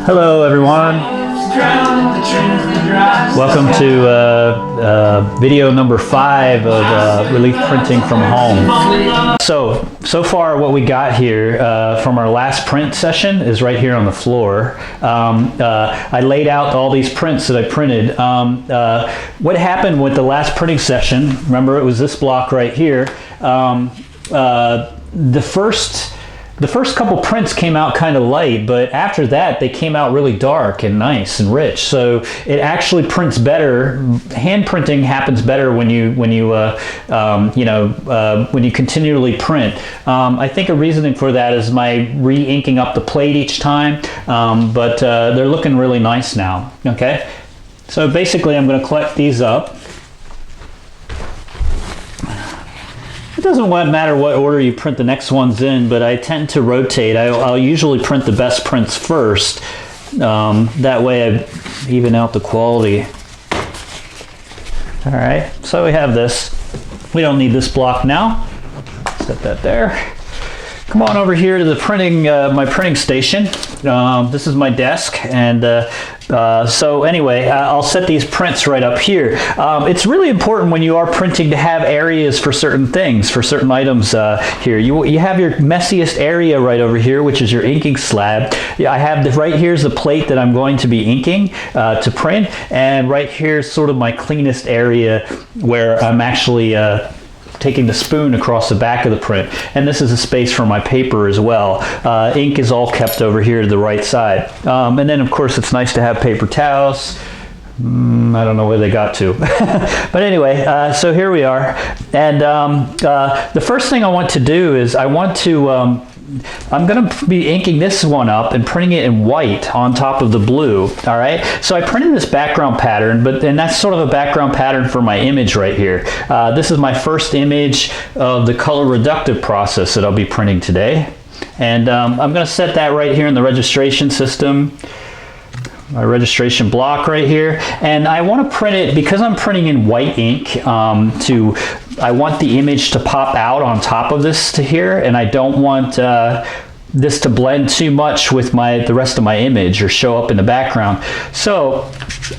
Hello everyone. Welcome to video number 5 of relief printing from home. So far what we got here from our last print session is right here on the floor. I laid out all these prints that I printed. What happened with the last printing session, remember it was this block right here, the first couple prints came out kind of light, but after that they came out really dark and nice and rich. So it actually prints better. Hand printing happens better when you continually print. I think a reasoning for that is my re-inking up the plate each time, but they're looking really nice now. Okay, so basically I'm going to collect these up. It doesn't matter what order you print the next ones in, but I tend to rotate. I'll usually print the best prints first. That way I even out the quality. All right, so we have this. We don't need this block now. Set that there. Come on over here to the printing, my printing station. This is my desk, and so anyway, I'll set these prints right up here. It's really important when you are printing to have areas for certain things, for certain items here. You have your messiest area right over here, which is your inking slab. I have right here's the plate that I'm going to be inking to print, and right here is sort of my cleanest area where I'm actually taking the spoon across the back of the print, and this is a space for my paper as well. Ink is all kept over here to the right side, and then of course it's nice to have paper towels. I don't know where they got to. But anyway, so here we are, and the first thing I want to do is I'm going to be inking this one up and printing it in white on top of the blue. All right, so I printed this background pattern, and that's sort of a background pattern for my image right here. This is my first image of the color reductive process that I'll be printing today, and I'm going to set that right here in the registration system. My registration block right here, and I want to print it because I'm printing in white ink. I want the image to pop out on top of this to here, and I don't want this to blend too much with the rest of my image or show up in the background. So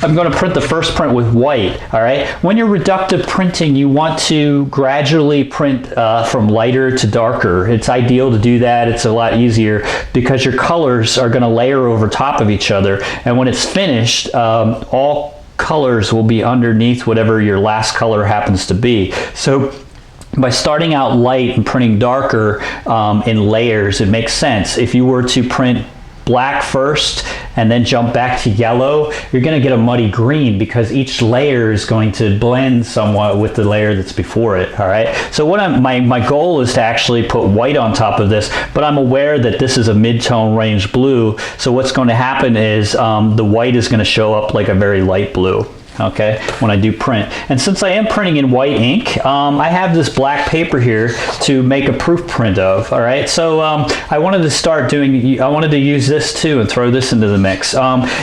I'm going to print the first print with white. All right, when you're reductive printing, you want to gradually print from lighter to darker. It's ideal to do that. It's a lot easier because your colors are going to layer over top of each other, and when it's finished, all colors will be underneath whatever your last color happens to be. So by starting out light and printing darker in layers, it makes sense. If you were to print black first and then jump back to yellow, you're going to get a muddy green because each layer is going to blend somewhat with the layer that's before it. All right, so what my goal is to actually put white on top of this, but I'm aware that this is a mid-tone range blue, so what's going to happen is the white is going to show up like a very light blue. Okay, when I do print. And since I am printing in white ink, I have this black paper here to make a proof print of. All right, so I wanted to use this too and throw this into the mix.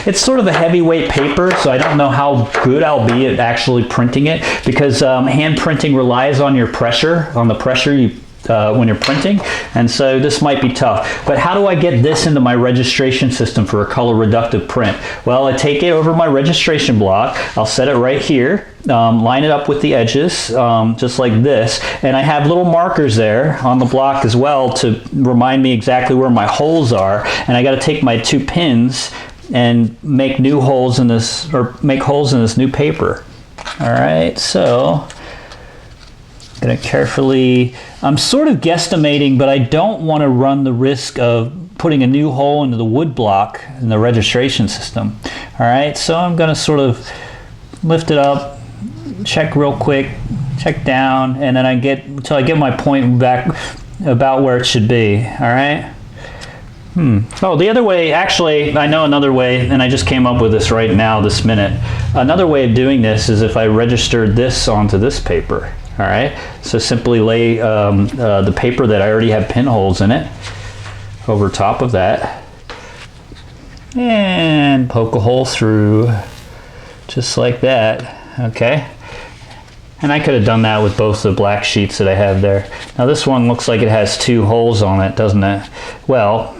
It's sort of a heavyweight paper, so I don't know how good I'll be at actually printing it, because hand printing relies on your pressure, on the pressure you when you're printing, and so this might be tough. But how do I get this into my registration system for a color reductive print? Well, I take it over my registration block, I'll set it right here, line it up with the edges, just like this, and I have little markers there on the block as well to remind me exactly where my holes are, and I got to take my 2 pins and make new holes in this, or make holes in this new paper. All right, so I'm going to carefully, I'm sort of guesstimating, but I don't want to run the risk of putting a new hole into the wood block in the registration system. All right, so I'm going to sort of lift it up, check real quick, check down, and then until I get my point back about where it should be. All right. Oh, the other way, actually, I know another way, and I just came up with this right now, this minute. Another way of doing this is if I registered this onto this paper. All right, so simply lay the paper that I already have pinholes in it over top of that, and poke a hole through, just like that. Okay, and I could have done that with both the black sheets that I have there. Now this one looks like it has 2 holes on it, doesn't it? Well,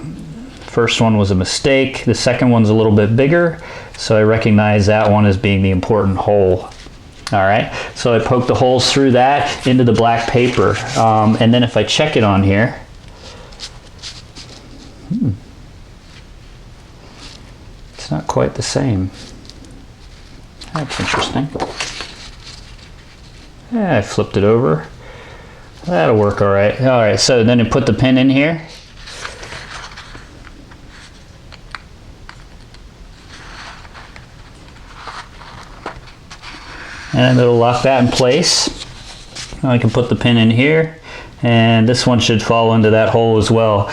First one was a mistake. The second one's a little bit bigger, so I recognize that one as being the important hole. All right, so I poke the holes through that into the black paper, and then if I check it on here, it's not quite the same. That's interesting. Yeah, I flipped it over. That'll work all right. All right, so then you put the pin in here. And it'll lock that in place. I can put the pin in here, and this one should fall into that hole as well.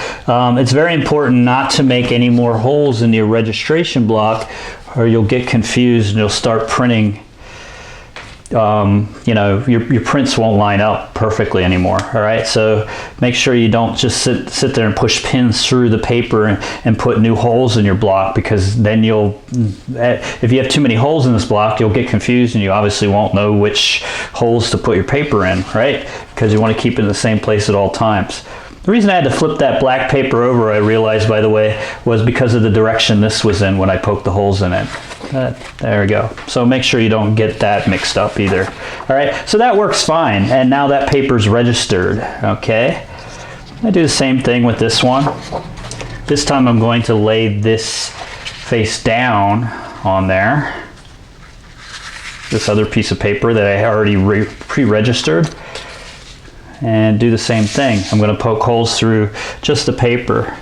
It's very important not to make any more holes in your registration block, or you'll get confused and you'll start printing. You know, your prints won't line up perfectly anymore. All right, so make sure you don't just sit there and push pins through the paper and put new holes in your block, because then if you have too many holes in this block, you'll get confused and you obviously won't know which holes to put your paper in, right? Because you want to keep it in the same place at all times. The reason I had to flip that black paper over, I realized, by the way, was because of the direction this was in when I poked the holes in it. There we go. So make sure you don't get that mixed up either. All right, so that works fine. And now that paper's registered, okay? I do the same thing with this one. This time I'm going to lay this face down on there. This other piece of paper that I already pre-registered. And do the same thing. I'm going to poke holes through just the paper.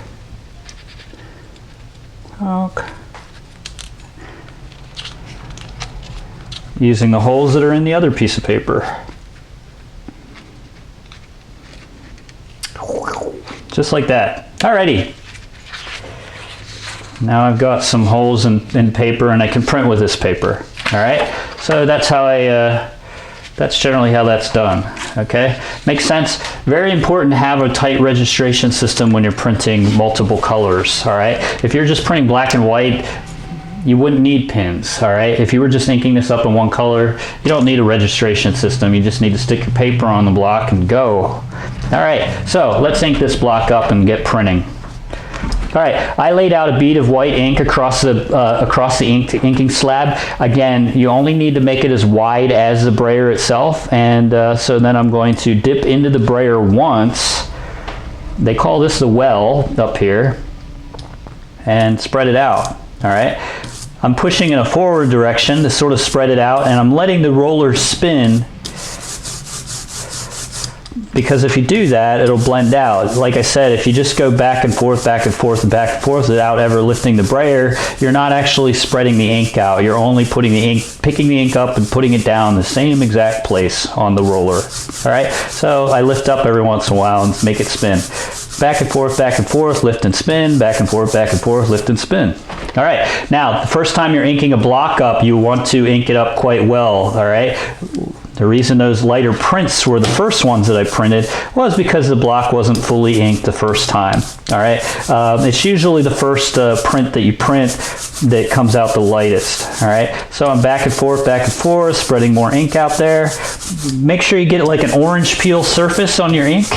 Poke. Using the holes that are in the other piece of paper. Just like that. Alrighty. Now I've got some holes in paper, and I can print with this paper. Alright, so that's how that's generally how that's done, okay? Makes sense. Very important to have a tight registration system when you're printing multiple colors, all right? If you're just printing black and white, you wouldn't need pins, all right? If you were just inking this up in one color, you don't need a registration system. You just need to stick your paper on the block and go. All right, so let's ink this block up and get printing. All right, I laid out a bead of white ink across the inking slab. Again, you only need to make it as wide as the brayer itself, and so then I'm going to dip into the brayer once. They call this the well up here, and spread it out. All right, I'm pushing in a forward direction to sort of spread it out, and I'm letting the roller spin, because if you do that, it'll blend out. Like I said, if you just go back and forth, back and forth, and back and forth without ever lifting the brayer, you're not actually spreading the ink out. You're only putting the ink, picking the ink up and putting it down the same exact place on the roller. All right, so I lift up every once in a while and make it spin. Back and forth, lift and spin, back and forth, lift and spin. All right, now, the first time you're inking a block up, you want to ink it up quite well, all right? The reason those lighter prints were the first ones that I printed was because the block wasn't fully inked the first time, all right? It's usually the first print that you print that comes out the lightest, all right? So I'm back and forth, spreading more ink out there. Make sure you get like an orange peel surface on your ink.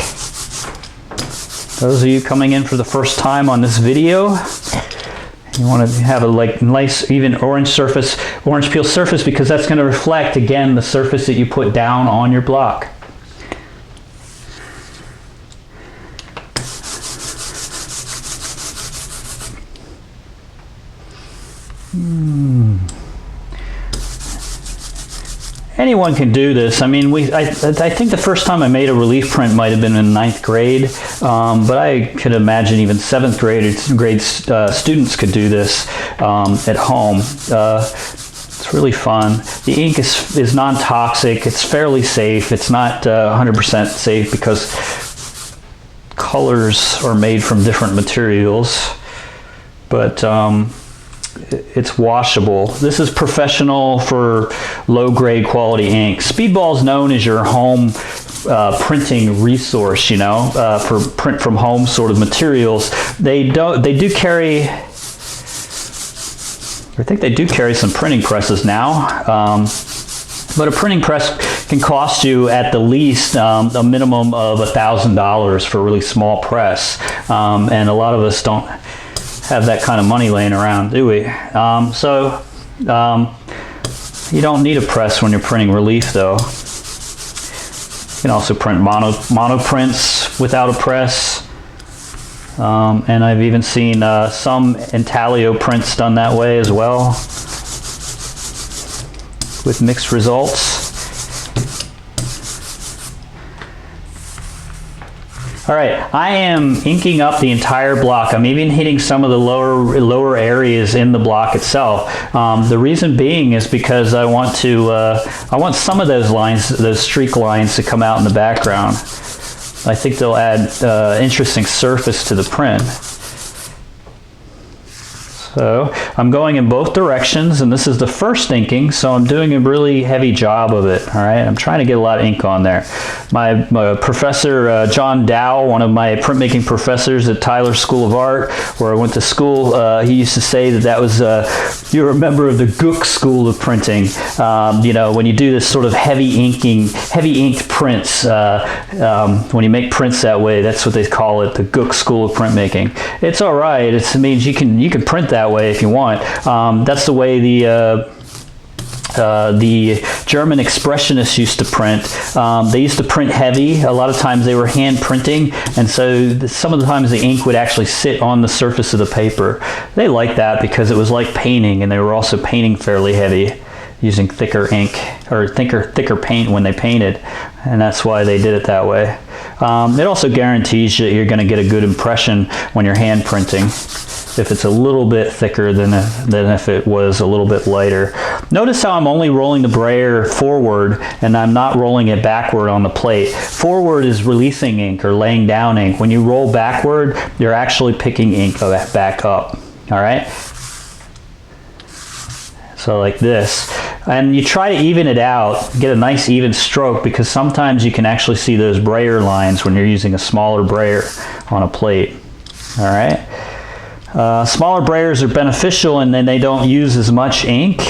Those of you coming in for the first time on this video, you want to have a nice even orange peel surface, because that's going to reflect again the surface that you put down on your block. Anyone can do this. I mean, I think the first time I made a relief print might have been in 9th grade, but I could imagine even 7th grade students could do this at home. It's really fun. The ink is non-toxic. It's fairly safe. It's not 100% safe because colors are made from different materials, but it's washable. This is professional for low-grade quality ink. Speedball is known as your home printing resource, you know, for print from home sort of materials. They do carry, I think they do carry some printing presses now. But a printing press can cost you at the least a minimum of $1,000 for a really small press. And a lot of us don't have that kind of money laying around, do we? You don't need a press when you're printing relief, though. You can also print mono prints without a press. And I've even seen some intaglio prints done that way as well, with mixed results. All right, I am inking up the entire block. I'm even hitting some of the lower areas in the block itself. The reason being is because I want some of those lines, those streak lines, to come out in the background. I think they'll add interesting surface to the print. So I'm going in both directions, and this is the first inking, so I'm doing a really heavy job of it. All right, I'm trying to get a lot of ink on there. My professor, John Dow, one of my printmaking professors at Tyler School of Art, where I went to school, he used to say that was, you're a member of the Gook School of Printing. You know, when you do this sort of heavy inked prints, when you make prints that way, that's what they call it, the Gook School of Printmaking. It's all right. It means you can print that way if you want. That's the way the German expressionists used to print. They used to print heavy. A lot of times they were hand printing, and so some of the times the ink would actually sit on the surface of the paper. They liked that because it was like painting, and they were also painting fairly heavy, using thicker ink or thicker paint when they painted, and that's why they did it that way. It also guarantees that you're going to get a good impression when you're hand printing, if it's a little bit thicker than if it was a little bit lighter. Notice how I'm only rolling the brayer forward and I'm not rolling it backward on the plate. Forward is releasing ink or laying down ink. When you roll backward, you're actually picking ink back up. All right? So like this. And you try to even it out, get a nice even stroke, because sometimes you can actually see those brayer lines when you're using a smaller brayer on a plate. All right? Smaller brayers are beneficial, and then they don't use as much ink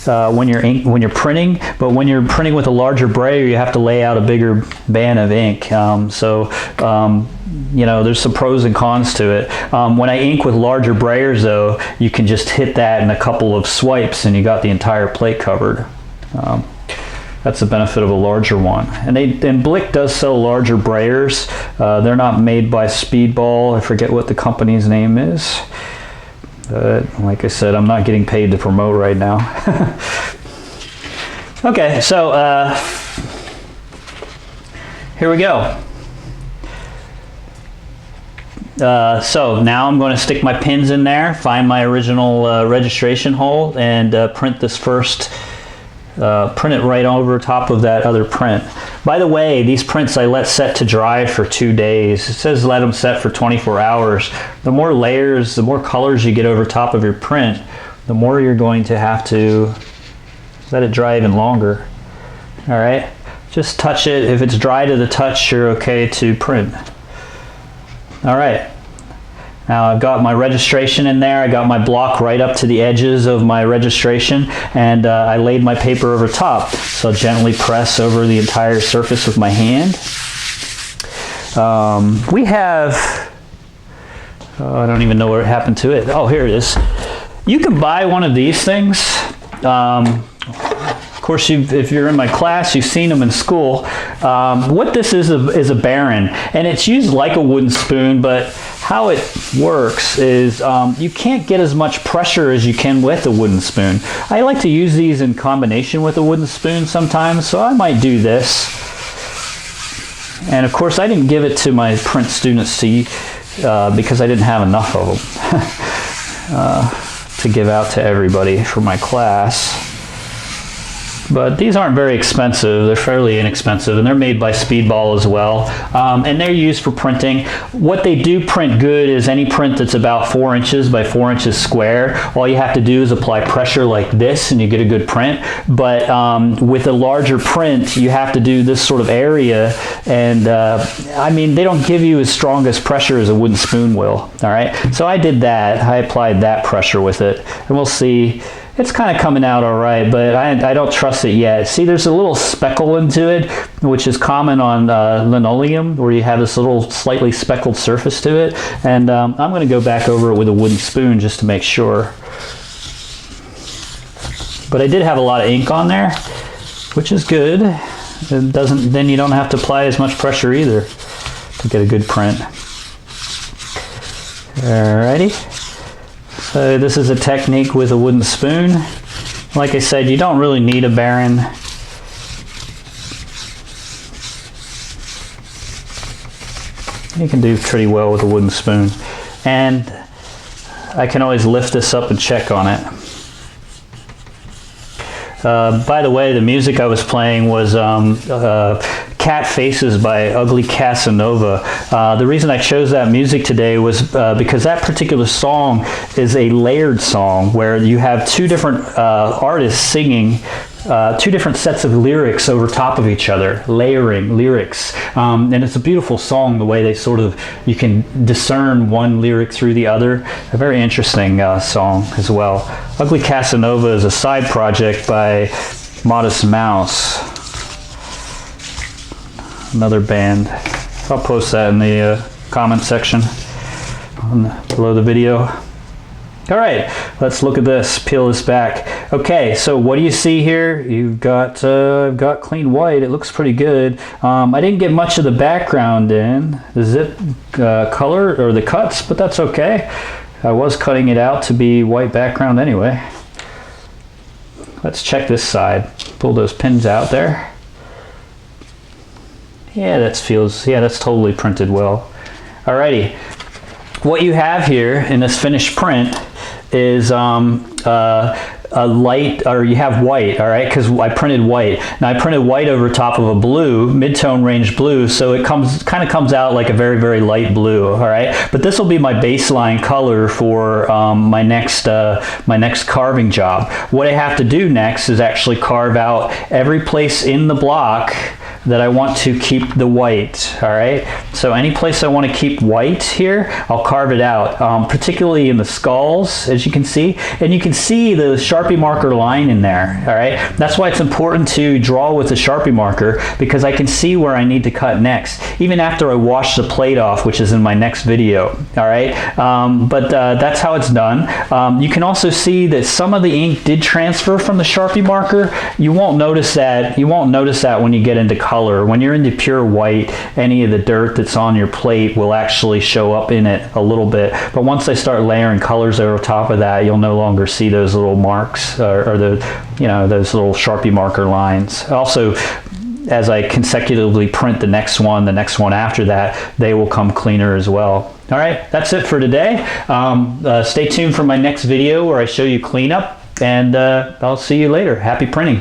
when you're printing. But when you're printing with a larger brayer, you have to lay out a bigger band of ink. You know, there's some pros and cons to it. When I ink with larger brayers, though, you can just hit that in a couple of swipes, and you got the entire plate covered. That's the benefit of a larger one. And Blick does sell larger brayers. They're not made by Speedball. I forget what the company's name is. Like I said, I'm not getting paid to promote right now. Okay, so here we go. So now I'm going to stick my pins in there, find my original registration hole, and print this first. Print it right over top of that other print. By the way, these prints I let set to dry for 2 days. It says let them set for 24 hours. The more layers, the more colors you get over top of your print, the more you're going to have to let it dry even longer. All right, just touch it. If it's dry to the touch, you're okay to print. All right. Now I've got my registration in there. I got my block right up to the edges of my registration, and I laid my paper over top. So I'll gently press over the entire surface with my hand. We have, I don't even know what happened to it. Oh, here it is. You can buy one of these things. Of course, if you're in my class, you've seen them in school. What this is a Baron, and it's used like a wooden spoon, but how it works is you can't get as much pressure as you can with a wooden spoon. I like to use these in combination with a wooden spoon sometimes, so I might do this. And of course, I didn't give it to my print students because I didn't have enough of them to give out to everybody for my class. But these aren't very expensive. They're fairly inexpensive, and they're made by Speedball as well. And they're used for printing. What they do print good is any print that's about 4 inches by 4 inches square. All you have to do is apply pressure like this, and you get a good print. But with a larger print, you have to do this sort of area. And I mean, they don't give you as strong as pressure as a wooden spoon will. All right. So I did that. I applied that pressure with it, and we'll see. It's kind of coming out all right, but I don't trust it yet. See, there's a little speckle into it, which is common on linoleum, where you have this little slightly speckled surface to it. And I'm going to go back over it with a wooden spoon just to make sure. But I did have a lot of ink on there, which is good. It doesn't, then you don't have to apply as much pressure either to get a good print. Alrighty. So this is a technique with a wooden spoon. Like I said, you don't really need a Baron. You can do pretty well with a wooden spoon. And I can always lift this up and check on it. By the way, the music I was playing was Cat Faces by Ugly Casanova. The reason I chose that music today was because that particular song is a layered song where you have two different artists singing two different sets of lyrics over top of each other, layering lyrics. And it's a beautiful song, the way they sort of, you can discern one lyric through the other. A very interesting song as well. Ugly Casanova is a side project by Modest Mouse, another band. I'll post that in the comment section below the video. All right, let's look at this, peel this back. Okay, so what do you see here? You've got clean white. It looks pretty good. I didn't get much of the background in, the zip color or the cuts, but that's okay. I was cutting it out to be white background anyway. Let's check this side. Pull those pins out there. Yeah, that's totally printed well. Alrighty, what you have here in this finished print is a light, or you have white, all right, because I printed white. Now I printed white over top of a blue, mid-tone range blue, so it kind of comes out like a very, very light blue, all right? But this will be my baseline color for my next carving job. What I have to do next is actually carve out every place in the block that I want to keep the white, all right? So any place I want to keep white here, I'll carve it out, particularly in the skulls, as you can see. And you can see the Sharpie marker line in there, all right? That's why it's important to draw with a Sharpie marker, because I can see where I need to cut next, even after I wash the plate off, which is in my next video, all right? That's how it's done. You can also see that some of the ink did transfer from the Sharpie marker. You won't notice that. You won't notice that when you get into color. When you're into pure white, any of the dirt that's on your plate will actually show up in it a little bit. But once I start layering colors over top of that, you'll no longer see those little marks or the, those little Sharpie marker lines. Also, as I consecutively print the next one after that, they will come cleaner as well. All right, that's it for today. Stay tuned for my next video where I show you cleanup, and I'll see you later. Happy printing.